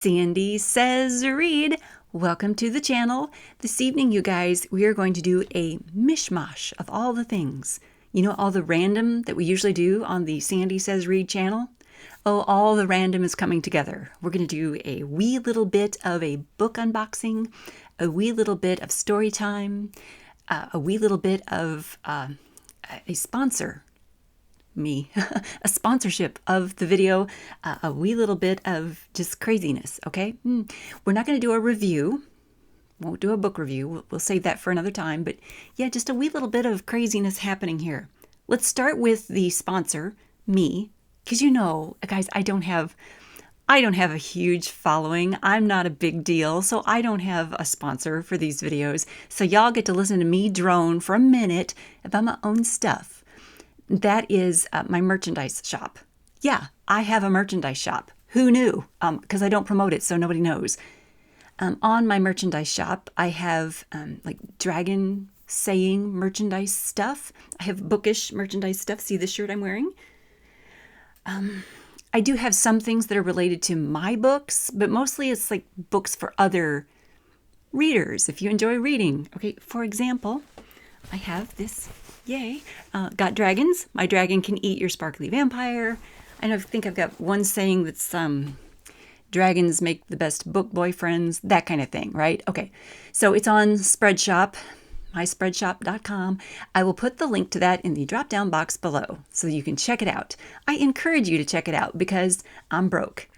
Sandy Says Read. Welcome to the channel. This evening, you guys, we are going to do a mishmash of all the things. You know, all the random that we usually do on the Sandy Says Read channel? Oh, all the random is coming together. We're going to do a wee little bit of a book unboxing, a wee little bit of story time, a wee little bit of a sponsor. A sponsorship of the video, a wee little bit of just craziness, okay? We're not going to do a review. Won't do a book review. We'll save that for another time. But yeah, just a wee little bit of craziness happening here. Let's start with the sponsor, me, because you know, guys, I don't have a huge following. I'm not a big deal, so I don't have a sponsor for these videos. So y'all get to listen to me drone for a minute about my own stuff. That is my merchandise shop. Yeah, I have a merchandise shop. Who knew? Because I don't promote it, so nobody knows. On my merchandise shop, I have like dragon saying merchandise stuff. I have bookish merchandise stuff. See this shirt I'm wearing? I do have some things that are related to my books, but mostly it's like books for other readers, if you enjoy reading. Okay, for example, I have this. Yay. Got dragons. My dragon can eat your sparkly vampire. I think I've got one saying that's dragons make the best book boyfriends, that kind of thing, right? Okay. So it's on Spreadshop, myspreadshop.com. I will put the link to that in the drop-down box below so you can check it out. I encourage you to check it out because I'm broke.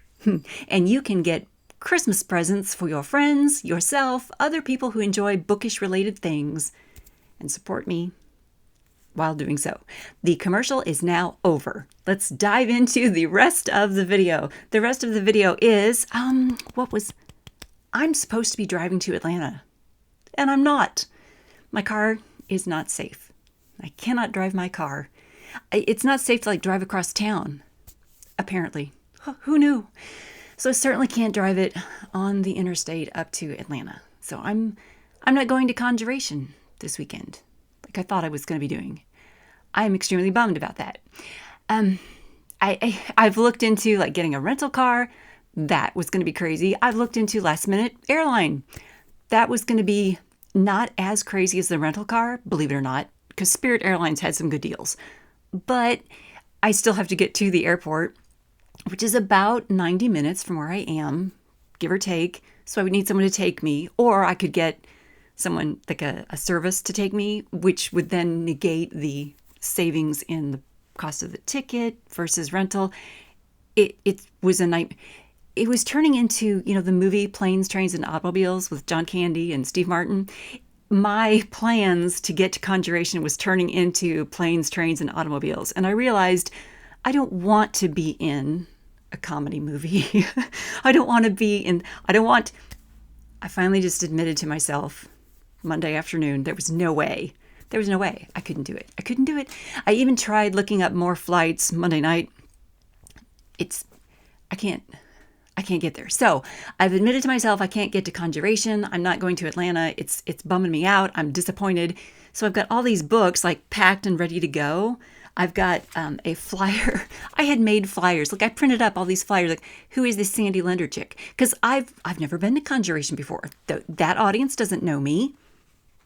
And you can get Christmas presents for your friends, yourself, other people who enjoy bookish related things, and support me while doing so. The commercial is now over. Let's dive into the rest of the video. The rest of the video is, I'm supposed to be driving to Atlanta, and I'm not. My car is not safe. I cannot drive my car. It's not safe to drive across town, apparently. Who knew? So I certainly can't drive it on the interstate up to Atlanta. So I'm not going to Conjuration this weekend, like I thought I was going to be doing. I am extremely bummed about that. I've looked into getting a rental car. That was going to be crazy. I've looked into last minute airline. That was going to be not as crazy as the rental car, believe it or not, because Spirit Airlines had some good deals. But I still have to get to the airport, which is about 90 minutes from where I am, give or take. So I would need someone to take me, or I could get someone like a service to take me, which would then negate the savings in the cost of the ticket versus rental. It was a nightmare. It was turning into, the movie Planes, Trains, and Automobiles with John Candy and Steve Martin. My plans to get to Conjuration was turning into Planes, Trains, and Automobiles. And I realized I don't want to be in a comedy movie. I finally just admitted to myself Monday afternoon, there was no way. I couldn't do it. I even tried looking up more flights Monday night. I can't get there. So I've admitted to myself I can't get to Conjuration. I'm not going to Atlanta. It's bumming me out. I'm disappointed. So I've got all these books packed and ready to go. I've got a flyer. I had made flyers. I printed up all these flyers. Who is this Sandy Lender chick? Because I've never been to Conjuration before. That audience doesn't know me.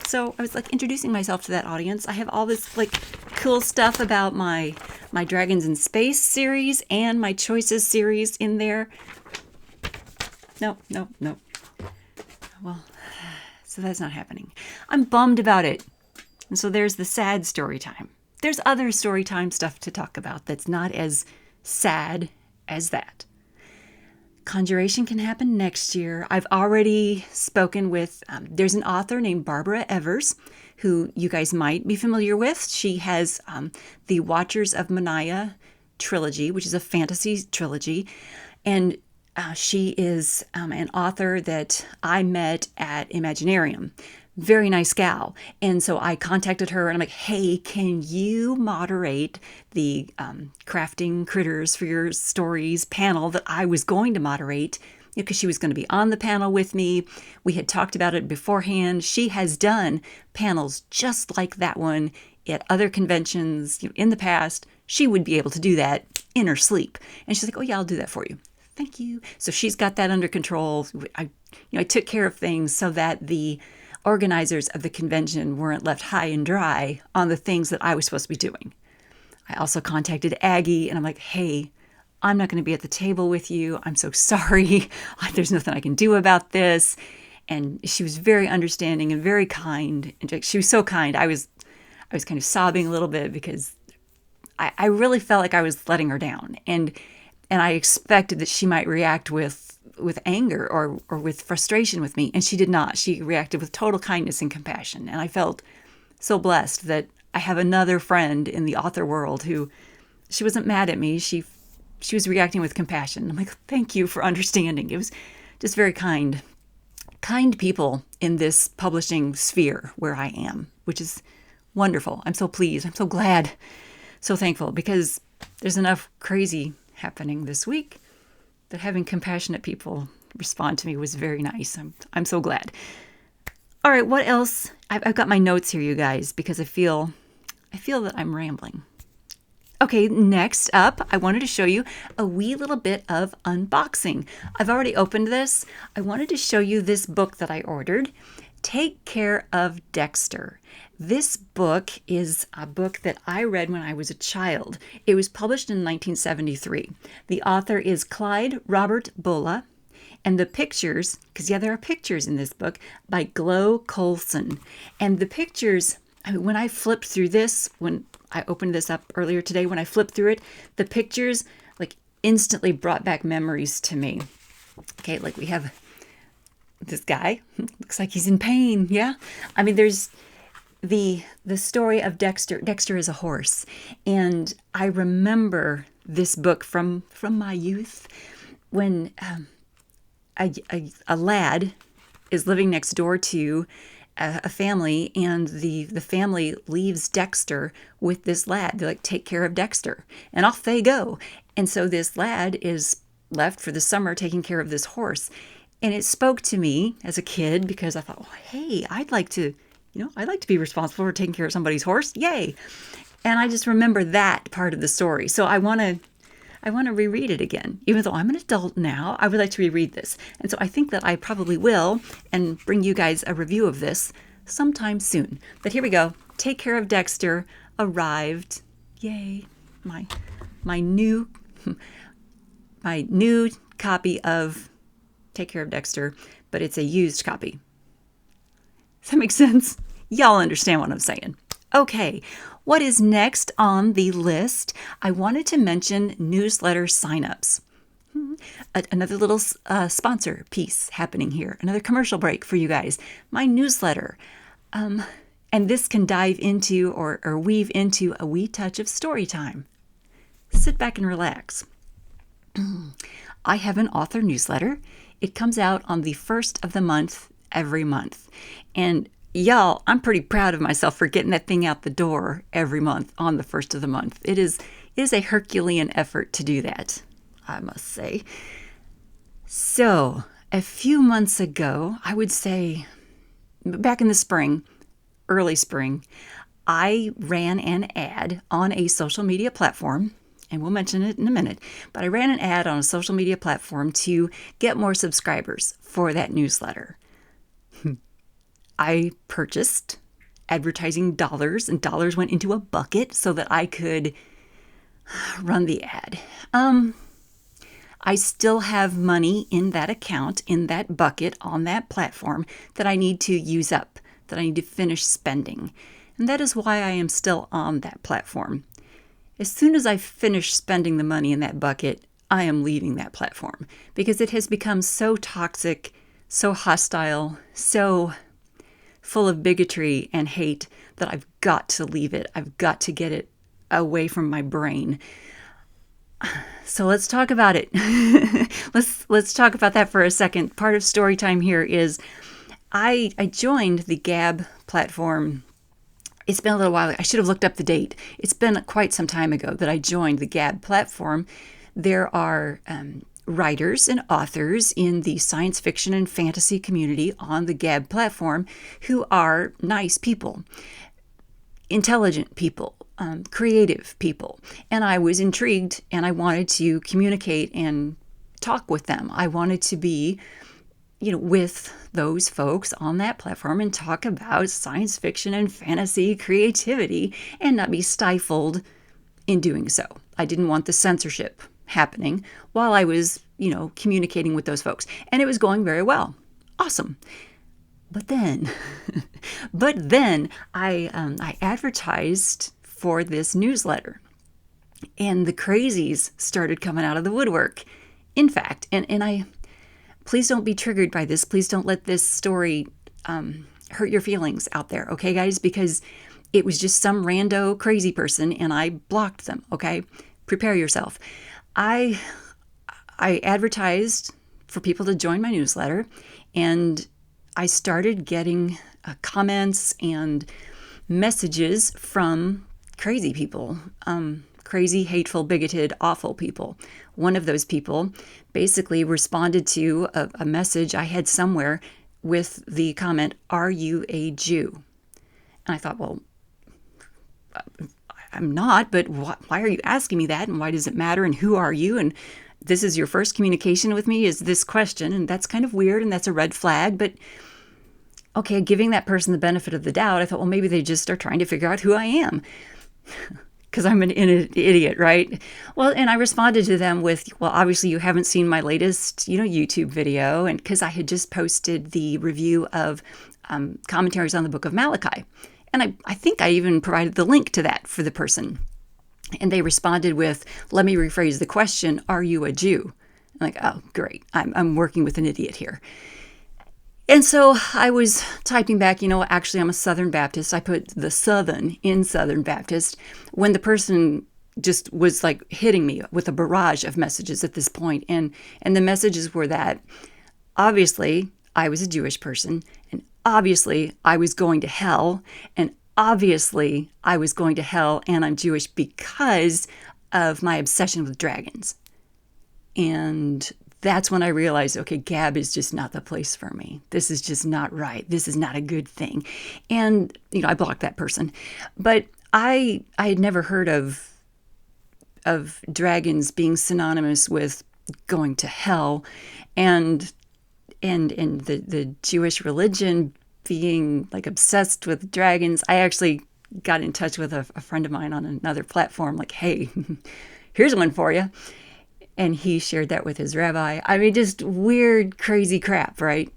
So I was introducing myself to that audience. I have all this cool stuff about my Dragons in Space series and my Choices series in there. No. Well, so that's not happening. I'm bummed about it. And so there's the sad story time. There's other story time stuff to talk about that's not as sad as that. Conjuration can happen next year. I've already spoken with, there's an author named Barbara Evers, who you guys might be familiar with. She has the Watchers of Manaya trilogy, which is a fantasy trilogy. And she is an author that I met at Imaginarium. Very nice gal. And so I contacted her and I'm like, hey, can you moderate the crafting critters for your stories panel that I was going to moderate? Because she was going to be on the panel with me. We had talked about it beforehand. She has done panels just like that one at other conventions in the past. She would be able to do that in her sleep. And she's like, oh yeah, I'll do that for you. thank you. So she's got that under control. I took care of things so that the organizers of the convention weren't left high and dry on the things that I was supposed to be doing. I also contacted Aggie and I'm like, hey, I'm not going to be at the table with you. I'm so sorry. There's nothing I can do about this. And she was very understanding and very kind. And she was so kind. I was kind of sobbing a little bit because I really felt like I was letting her down. And I expected that she might react with anger or with frustration with me. And she did not. She reacted with total kindness and compassion. And I felt so blessed that I have another friend in the author world who, she wasn't mad at me. She was reacting with compassion. I'm like, thank you for understanding. It was just very kind people in this publishing sphere where I am, which is wonderful. I'm so pleased. I'm so glad, so thankful, because there's enough crazy happening this week that having compassionate people respond to me was very nice. I'm so glad. All right, what else? I've got my notes here, you guys, because I feel that I'm rambling. Okay, next up, I wanted to show you a wee little bit of unboxing. I've already opened this. I wanted to show you this book that I ordered, Take Care of Dexter. This book is a book that I read when I was a child. It was published in 1973. The author is Clyde Robert Bola, and the pictures, because there are pictures in this book, by Glo Colson. And the pictures, when I flipped through this, when I opened this up earlier today, when I flipped through it, the pictures instantly brought back memories to me. Okay, we have this guy, looks like he's in pain, yeah? There's the story of Dexter. Dexter is a horse, and I remember this book from my youth when a lad is living next door to a family, and the family leaves Dexter with this lad. They're like, take care of Dexter, and off they go. And so this lad is left for the summer taking care of this horse. And it spoke to me as a kid because I thought, oh, hey, I'd like to be responsible for taking care of somebody's horse. Yay. And I just remember that part of the story. So I want to reread it again. Even though I'm an adult now, I would like to reread this. And so I think that I probably will, and bring you guys a review of this sometime soon. But here we go. Take Care of Dexter arrived. Yay. My new copy of Take Care of Dexter, but it's a used copy. Does that make sense? Y'all understand what I'm saying. Okay, what is next on the list? I wanted to mention newsletter signups. Another little sponsor piece happening here. Another commercial break for you guys. My newsletter. And this can dive into or weave into a wee touch of story time. Sit back and relax. I have an author newsletter. It comes out on the first of the month every month. And y'all, I'm pretty proud of myself for getting that thing out the door every month on the first of the month. It is a Herculean effort to do that, I must say. So, a few months ago, I would say back in the spring, early spring, I ran an ad on a social media platform, and we'll mention it in a minute, but I ran an ad on a social media platform to get more subscribers for that newsletter. I purchased advertising dollars, and dollars went into a bucket so that I could run the ad. I still have money in that account, in that bucket, on that platform that I need to use up, that I need to finish spending. And that is why I am still on that platform. As soon as I finish spending the money in that bucket, I am leaving that platform because it has become so toxic, so hostile, so full of bigotry and hate that I've got to leave it. I've got to get it away from my brain. So let's talk about it. Let's talk about that for a second. Part of story time here is I joined the Gab platform. It's been a little while. I should have looked up the date. It's been quite some time ago that I joined the Gab platform. There are writers and authors in the science fiction and fantasy community on the Gab platform who are nice people, intelligent people, creative people. And I was intrigued and I wanted to communicate and talk with them. I wanted to be, with those folks on that platform and talk about science fiction and fantasy creativity and not be stifled in doing so. I didn't want the censorship happening while I was, communicating with those folks. And it was going very well. Awesome. But then, I advertised for this newsletter, and the crazies started coming out of the woodwork. In fact, and please don't be triggered by this. Please don't let this story hurt your feelings out there, okay, guys? Because it was just some rando crazy person, and I blocked them, okay? Prepare yourself. I advertised for people to join my newsletter, and I started getting comments and messages from crazy people, crazy, hateful, bigoted, awful people. One of those people basically responded to a message I had somewhere with the comment, "Are you a Jew?" And I thought, well, I'm not, but why are you asking me that? And why does it matter? And who are you? And this is your first communication with me, is this question. And that's kind of weird, and that's a red flag. But okay, giving that person the benefit of the doubt, I thought, well, maybe they just are trying to figure out who I am. Because I'm an idiot, right? Well, and I responded to them with, well, obviously you haven't seen my latest, YouTube video. And because I had just posted the review of commentaries on the book of Malachi. And I think I even provided the link to that for the person. And they responded with, let me rephrase the question, are you a Jew? I'm like, oh, great. I'm working with an idiot here. And so I was typing back, actually I'm a Southern Baptist. I put the Southern in Southern Baptist when the person just was like hitting me with a barrage of messages at this point. And the messages were that obviously I was a Jewish person, and obviously I was going to hell, and obviously I was going to hell and I'm Jewish because of my obsession with dragons. And that's when I realized, okay, Gab is just not the place for me. This is just not right. This is not a good thing. And, I blocked that person. But I had never heard of dragons being synonymous with going to hell, and the Jewish religion being like obsessed with dragons. I actually got in touch with a friend of mine on another platform, like, hey, here's one for you. And he shared that with his rabbi. I mean, just weird, crazy crap, right?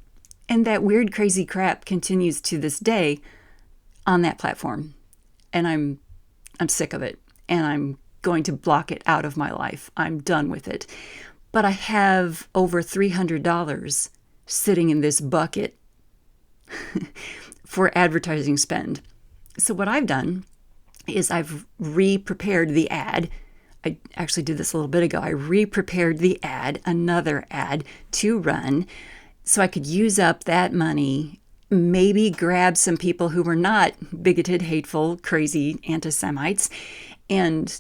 And that weird, crazy crap continues to this day on that platform. And I'm sick of it. And I'm going to block it out of my life. I'm done with it. But I have over $300 sitting in this bucket for advertising spend. So what I've done is I've re-prepared the ad. I actually did this a little bit ago. I re-prepared the ad, another ad to run, so I could use up that money, maybe grab some people who were not bigoted, hateful, crazy anti-Semites, and,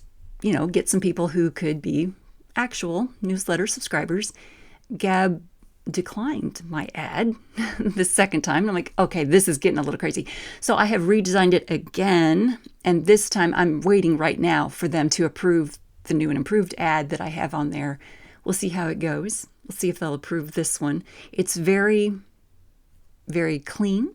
get some people who could be actual newsletter subscribers. Gab declined my ad the second time. I'm like, okay, this is getting a little crazy. So I have redesigned it again, and this time I'm waiting right now for them to approve the new and improved ad that I have on there. We'll see how it goes. We'll see if they'll approve this one. It's very, very clean.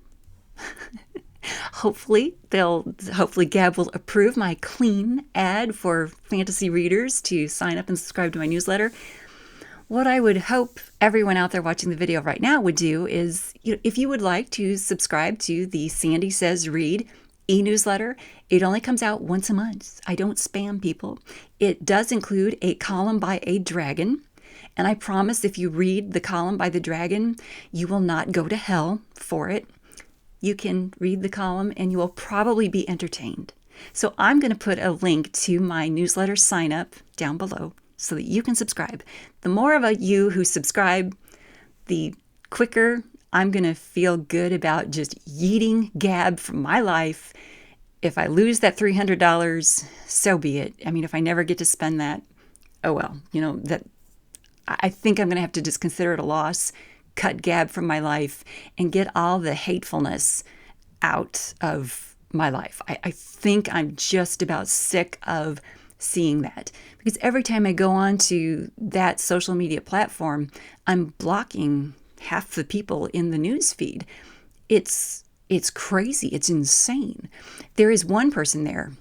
Hopefully Gab will approve my clean ad for fantasy readers to sign up and subscribe to my newsletter. What I would hope everyone out there watching the video right now would do is, if you would like to subscribe to the Sandy Says Read e-newsletter, it only comes out once a month. I don't spam people. It does include a column by a dragon. And I promise if you read the column by the dragon, you will not go to hell for it. You can read the column and you will probably be entertained. So I'm going to put a link to my newsletter sign up down below so that you can subscribe. The more of you who subscribe, the quicker I'm going to feel good about just yeeting Gab from my life. If I lose that $300, so be it. I mean, if I never get to spend that, oh well, that I think I'm going to have to just consider it a loss, cut Gab from my life, and get all the hatefulness out of my life. I think I'm just about sick of seeing that, because every time I go on to that social media platform, I'm blocking half the people in the news feed. It's crazy. It's insane. There is one person there.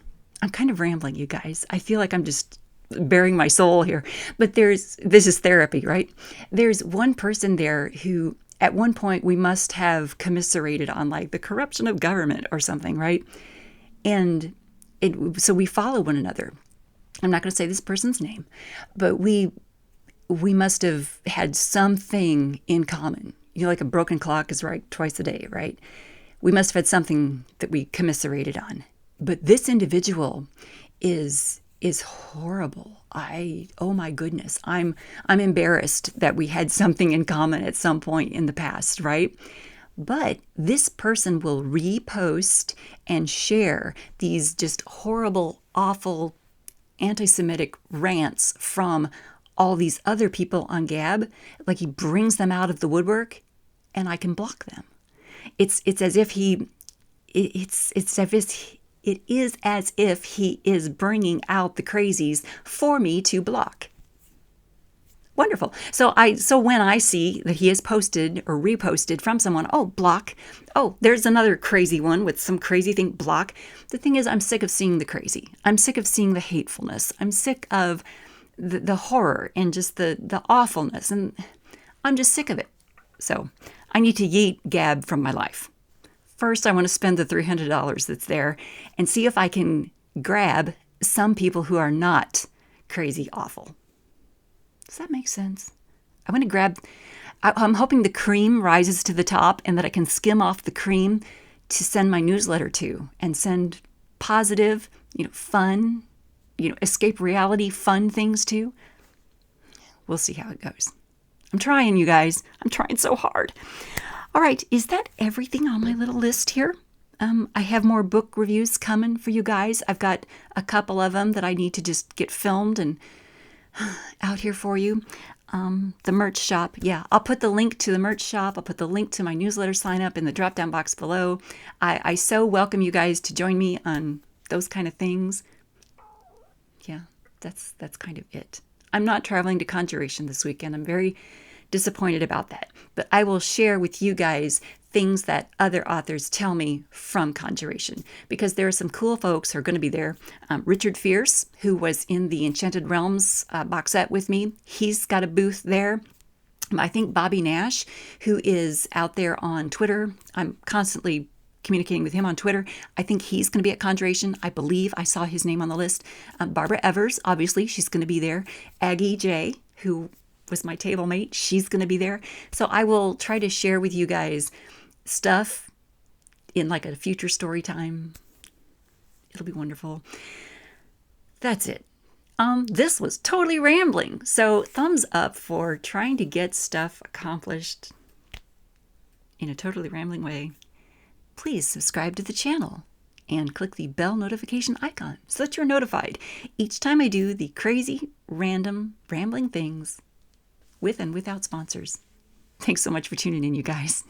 I'm kind of rambling, you guys. I feel like I'm just bearing my soul here. But this is therapy, right? There's one person there who at one point we must have commiserated on like the corruption of government or something, right? And so we follow one another. I'm not going to say this person's name, but we must have had something in common. You know, like a broken clock is right twice a day, right? We must have had something that we commiserated on. But this individual is horrible. Oh my goodness. I'm embarrassed that we had something in common at some point in the past, right? But this person will repost and share these just horrible, awful, anti-Semitic rants from all these other people on Gab. Like he brings them out of the woodwork and I can block them. It is as if he is bringing out the crazies for me to block. Wonderful. So when I see that he has posted or reposted from someone, oh, block. Oh, there's another crazy one with some crazy thing, block. The thing is, I'm sick of seeing the crazy. I'm sick of seeing the hatefulness. I'm sick of the horror and just the awfulness. And I'm just sick of it. So I need to yeet Gab from my life. First, I want to spend the $300 that's there and see if I can grab some people who are not crazy awful. Does that make sense? I'm hoping the cream rises to the top and that I can skim off the cream to send my newsletter to and send positive, fun, escape reality, fun things to. We'll see how it goes. I'm trying, you guys. I'm trying so hard. All right, is that everything on my little list here? I have more book reviews coming for you guys. I've got a couple of them that I need to just get filmed and out here for you. The merch shop. Yeah, I'll put the link to the merch shop. I'll put the link to my newsletter sign up in the drop-down box below. I so welcome you guys to join me on those kind of things. Yeah, that's kind of it. I'm not traveling to Conjuration this weekend. I'm very disappointed about that. But I will share with you guys things that other authors tell me from Conjuration, because there are some cool folks who are going to be there. Richard Fierce, who was in the Enchanted Realms box set with me, he's got a booth there. I think Bobby Nash, who is out there on Twitter, I'm constantly communicating with him on Twitter. I think he's going to be at Conjuration. I believe I saw his name on the list. Barbara Evers, obviously, she's going to be there. Aggie J, who was my table mate, she's going to be there. So I will try to share with you guys stuff in like a future story time. It'll be wonderful. That's it. This was totally rambling. So thumbs up for trying to get stuff accomplished in a totally rambling way. Please subscribe to the channel and click the bell notification icon so that you're notified each time I do the crazy, random, rambling things with and without sponsors. Thanks so much for tuning in, you guys.